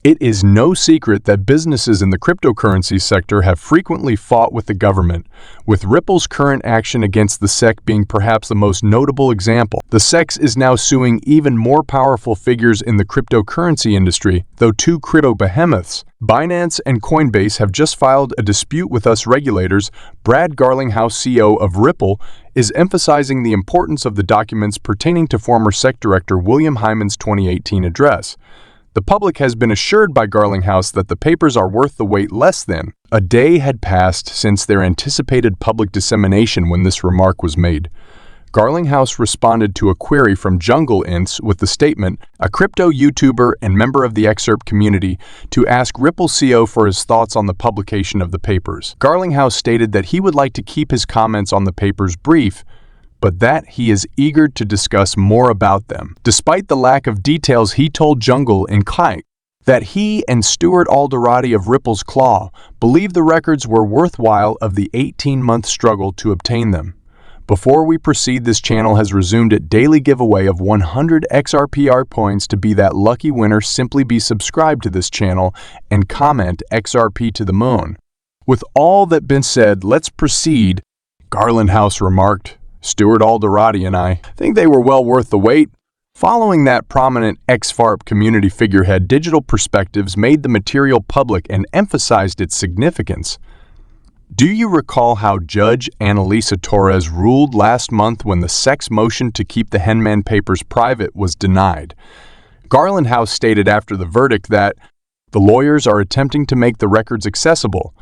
It is no secret that businesses in the cryptocurrency sector have frequently fought with the government, with Ripple's current action against the SEC being perhaps the most notable example. The SEC is now suing even more powerful figures in the cryptocurrency industry, though two crypto behemoths, Binance and Coinbase, have just filed a dispute with us regulators. Garlinghouse CEO of Ripple is emphasizing the importance of the documents pertaining to former Sec Director William Hyman's 2018 address. The public has been assured by Garlinghouse that the papers are worth the wait. Less than a day had passed since their anticipated public dissemination when this remark was made. Garlinghouse responded to a query from Jungle Inc. with the statement, a crypto YouTuber and member of the excerpt community, to ask Ripple CEO for his thoughts on the publication of the papers. Garlinghouse stated that he would like to keep his comments on the papers brief, but that he is eager to discuss more about them. Despite the lack of details, he told Jungle Inc. that he and Stuart Alderati of Ripple's Claw believe the records were worthwhile of the 18-month struggle to obtain them. Before we proceed, this channel has resumed its daily giveaway of 100 XRP points. To be that lucky winner, simply be subscribed to this channel and comment XRP to the moon. With all that been said, let's proceed. Garlinghouse remarked, Stuart Alderati and I think they were well worth the wait. Following that prominent XFARP community figurehead, Digital Perspectives made the material public and emphasized its significance. Do you recall how Judge Annalisa Torres ruled last month when the SEC's motion to keep the Henman papers private was denied? Garlinghouse stated after the verdict that the lawyers are attempting to make the records accessible.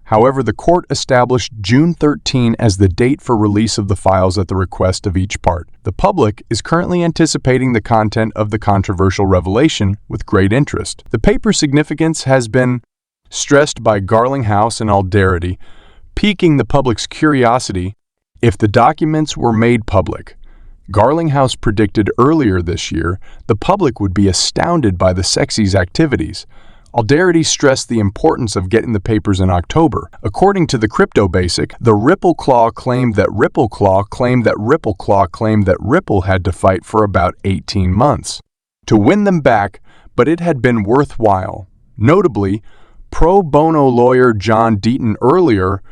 However, the court established June 13 as the date for release of the files at the request of each part. The public is currently anticipating the content of the controversial revelation with great interest. The paper's significance has been stressed by Garlinghouse and Alderati, piquing the public's curiosity. If the documents were made public, Garlinghouse predicted earlier this year, the public would be astounded by the SEC's activities. Alderati stressed the importance of getting the papers in October. According to the Crypto Basic, the Ripple Claw claimed that Ripple Claw claimed that Ripple Claw claimed that Ripple had to fight for about 18 months to win them back, but it had been worthwhile. Notably, pro bono lawyer John Deaton earlier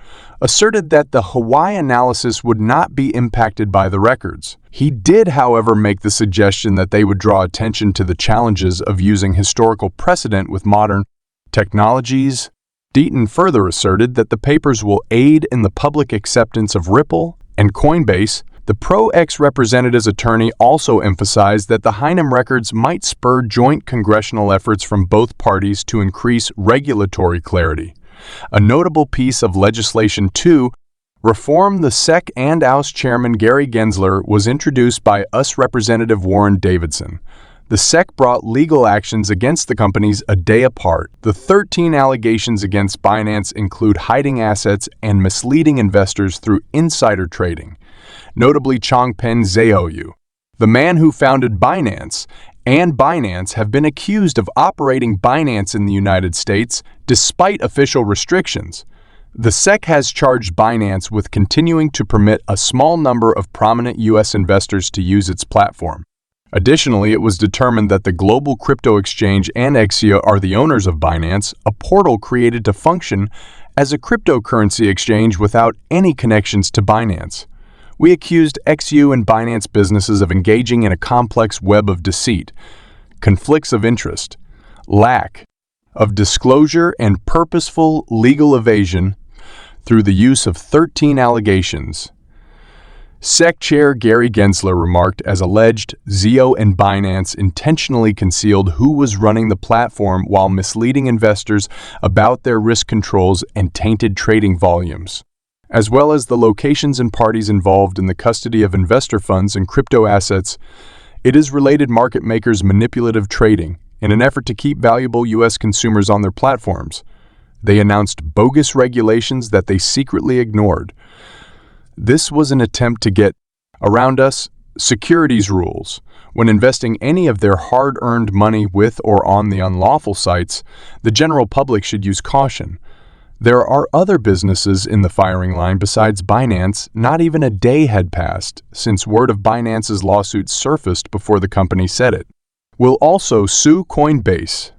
asserted that the Hawaii analysis would not be impacted by the records. He did, however, make the suggestion that they would draw attention to the challenges of using historical precedent with modern technologies. Deaton further asserted that the papers will aid in the public acceptance of Ripple and Coinbase. The pro-X representative's attorney also emphasized that the Hyman records might spur joint congressional efforts from both parties to increase regulatory clarity. A notable piece of legislation to reform the SEC and oust Chairman Gary Gensler was introduced by US Representative Warren Davidson. The SEC brought legal actions against the companies a day apart. The 13 allegations against Binance include hiding assets and misleading investors through insider trading. Notably, Changpeng Zhou, the man who founded Binance, and Binance have been accused of operating Binance in the United States despite official restrictions. The SEC has charged Binance with continuing to permit a small number of prominent U.S. investors to use its platform. Additionally, it was determined that the global crypto exchange and Exia are the owners of Binance, a portal created to function as a cryptocurrency exchange without any connections to Binance. We accused XU and Binance businesses of engaging in a complex web of deceit, conflicts of interest, lack of disclosure, and purposeful legal evasion through the use of 13 allegations. SEC Chair Gary Gensler remarked as alleged Zio and Binance intentionally concealed who was running the platform while misleading investors about their risk controls and tainted trading volumes, as well as the locations and parties involved in the custody of investor funds and crypto assets. It is related market makers' manipulative trading in an effort to keep valuable U.S. consumers on their platforms. They announced bogus regulations that they secretly ignored. This was an attempt to get around us securities rules. When investing any of their hard-earned money with or on the unlawful sites, the general public should use caution. There are other businesses in the firing line besides Binance. Not even a day had passed since word of Binance's lawsuit surfaced before the company said it will also sue Coinbase.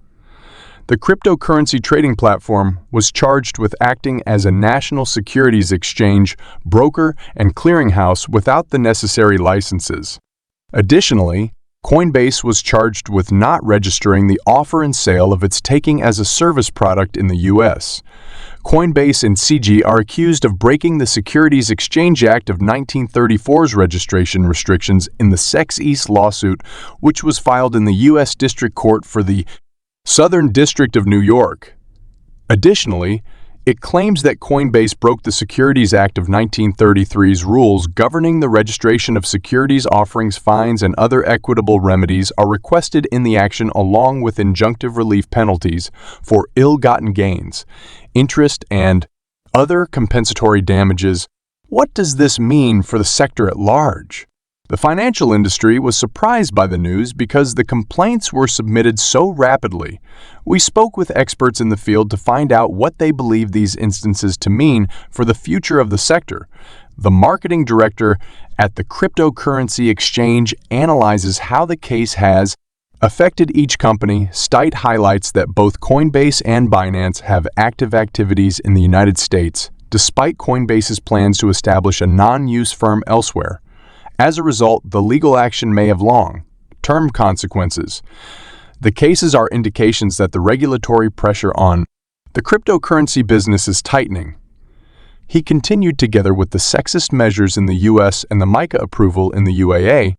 The cryptocurrency trading platform was charged with acting as a national securities exchange, broker, and clearinghouse without the necessary licenses. Additionally, Coinbase was charged with not registering the offer and sale of its taking-as-a-service product in the U.S. Coinbase and CG are accused of breaking the Securities Exchange Act of 1934's registration restrictions in the Sec lawsuit, which was filed in the U.S. District Court for the Southern District of New York. Additionally, it claims that Coinbase broke the Securities Act of 1933's rules governing the registration of securities offerings. Fines and other equitable remedies are requested in the action, along with injunctive relief penalties for ill-gotten gains, interest, and other compensatory damages. What does this mean for the sector at large? The financial industry was surprised by the news because the complaints were submitted so rapidly. We spoke with experts in the field to find out what they believe these instances to mean for the future of the sector. The marketing director at the cryptocurrency exchange analyzes how the case has affected each company. Stite highlights that both Coinbase and Binance have active activities in the United States, despite Coinbase's plans to establish a non-use firm elsewhere. As a result, the legal action may have long-term consequences. The cases are indications that the regulatory pressure on the cryptocurrency business is tightening. He continued, together with the sexist measures in the U.S. and the MiCA approval in the UAE,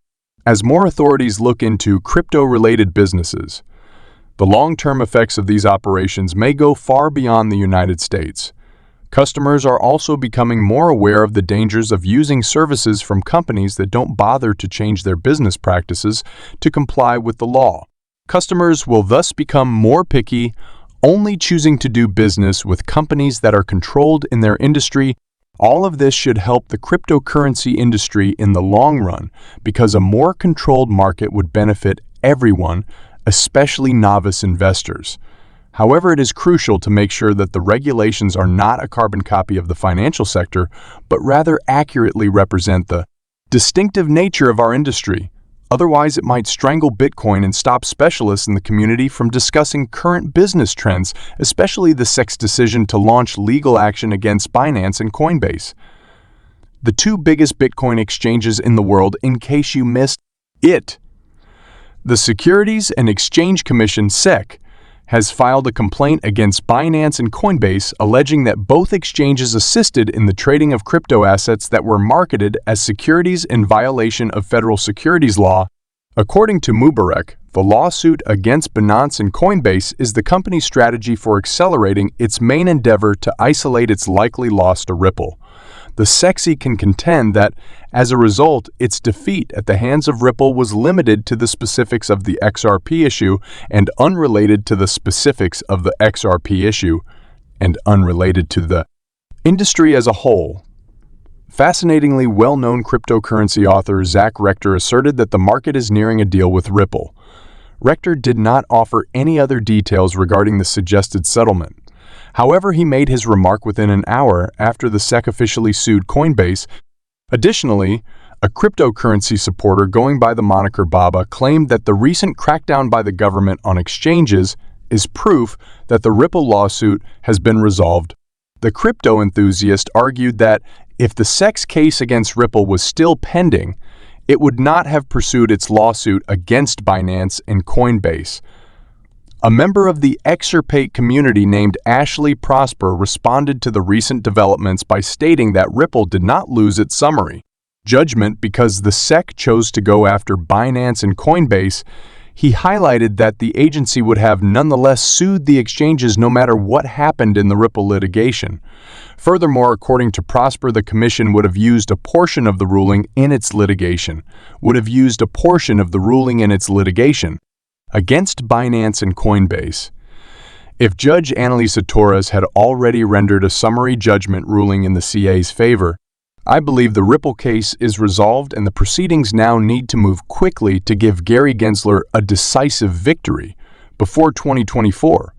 as more authorities look into crypto-related businesses. The long-term effects of these operations may go far beyond the United States. Customers are also becoming more aware of the dangers of using services from companies that don't bother to change their business practices to comply with the law. Customers will thus become more picky, only choosing to do business with companies that are controlled in their industry. All of this should help the cryptocurrency industry in the long run, because a more controlled market would benefit everyone, especially novice investors. However, it is crucial to make sure that the regulations are not a carbon copy of the financial sector, but rather accurately represent the distinctive nature of our industry. Otherwise, it might strangle Bitcoin and stop specialists in the community from discussing current business trends, especially the SEC's decision to launch legal action against Binance and Coinbase, the two biggest Bitcoin exchanges in the world, in case you missed it. The Securities and Exchange Commission, SEC, has filed a complaint against Binance and Coinbase, alleging that both exchanges assisted in the trading of crypto assets that were marketed as securities in violation of federal securities law. According to Mubarak, the lawsuit against Binance and Coinbase is the company's strategy for accelerating its main endeavor to isolate its likely loss to Ripple. The SEC can contend that, as a result, its defeat at the hands of Ripple was limited to the specifics of the XRP issue and unrelated to the specifics of the XRP issue and unrelated to the industry as a whole. Fascinatingly well-known cryptocurrency author Sec Rector asserted that the market is nearing a deal with Ripple. Rector did not offer any other details regarding the suggested settlement. However, he made his remark within an hour after the SEC officially sued Coinbase. Additionally, a cryptocurrency supporter going by the moniker Baba claimed that the recent crackdown by the government on exchanges is proof that the Ripple lawsuit has been resolved. The crypto enthusiast argued that if the SEC's case against Ripple was still pending, it would not have pursued its lawsuit against Binance and Coinbase. A member of the Exurpate community named Ashley Prosper responded to the recent developments by stating that Ripple did not lose its summary judgment because the SEC chose to go after Binance and Coinbase. He highlighted that the agency would have nonetheless sued the exchanges no matter what happened in the Ripple litigation. Furthermore, according to Prosper, the commission would have used a portion of the ruling in its litigation against Binance and Coinbase. If Judge Annalisa Torres had already rendered a summary judgment ruling in the CA's favor, I believe the Ripple case is resolved and the proceedings now need to move quickly to give Gary Gensler a decisive victory before 2024.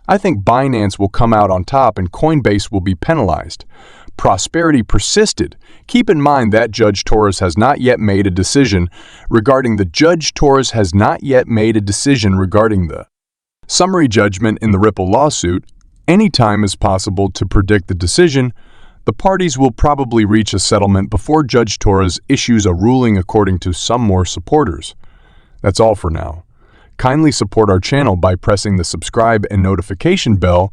I think Binance will come out on top and Coinbase will be penalized. Prosperity persisted. Keep in mind that Judge Torres has not yet made a decision regarding the Summary judgment in the Ripple lawsuit. Any time is possible to predict the decision. The parties will probably reach a settlement before Judge Torres issues a ruling, according to some more supporters. That's all for now. Kindly support our channel by pressing the subscribe and notification bell